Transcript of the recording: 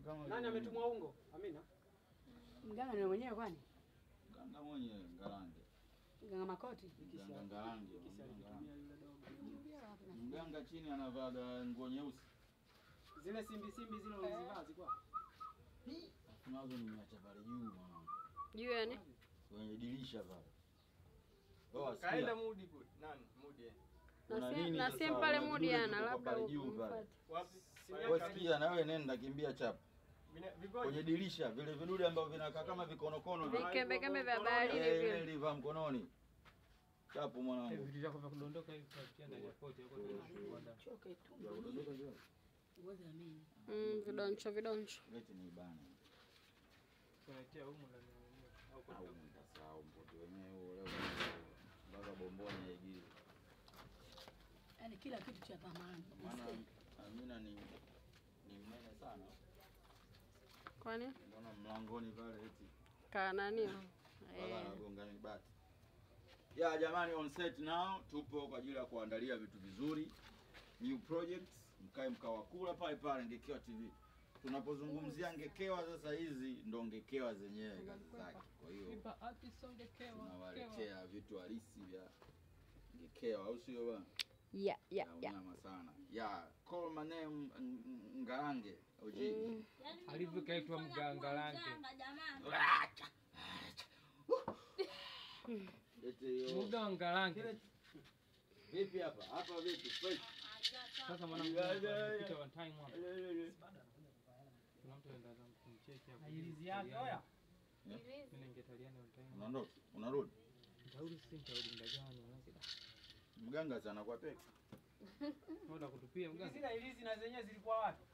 kama nani ametumwa ungo? Amina. Mganga ni mwenyewe kwani? Mganga mwenyewe Ngarange. Mganga Makoti. Ngarange. Mganga chini anavaa nguo nyeusi. Zile simbi zile ulizivaa zikwa. Tunazo nimeacha pale juu mwanangu. Juu yani? Kwenye dirisha pale. Kaenda Mudi kule. Nani? Mudi. Na sim pale Mudi ana labda umfuate. Wapi? Wewe sikia na wewe nenda kimbia chapa. Kwenye dirisha vile vidude ambavyo vinakaa kama vikonokono vikembe vya bahari vile livaa mkononi. Chapu mwanangu. Vitu vyako vya kudondoka hivi kwa ndani ya poti huko ndio Choke tu. Kudondoka hiyo. Ngoja mimi. Vidoncho. Leti ni bana. Kuletea humu ndani au kwa sababu nitasahau mpoti wenyewe leo. Baba bomboni yaigii. Yaani kila kitu cha thamani. Maana Amina ni mnene sana. Kwani? Mbona mlangoni pale eti? Nani? Wala anagonga ni bati. Ya jamani, on set now tupo kwa ajili ya kuandalia vitu vizuri. New projects, mkae mkawakula pale Ngekewa TV. Tunapozungumzia Ngekewa sasa hizi ndo Ngekewa zenyewe kazi zake. Kwa hiyo tunawaletea vitu halisi vya Ngekewa au sio bwana? Yeah. Nyama sana. Call my name Ngarange OG. Alivyokaitwa Mgangarange. Mgangarange. Vipi hapa? Hapa vipi? Fresh. Sasa mwanangu anapita one time hapa. Kuna mtu anaenda kumcheki hapo. Ilizi yake oya. Mimi ningetaliana one time. Unaondoka? Unarudi? Ntarudi ndagani wanasida. Mganga sana kwa peke. Ngoja kutupia mganga. Hizi na ilizi na zenyewe zilikuwa wapi?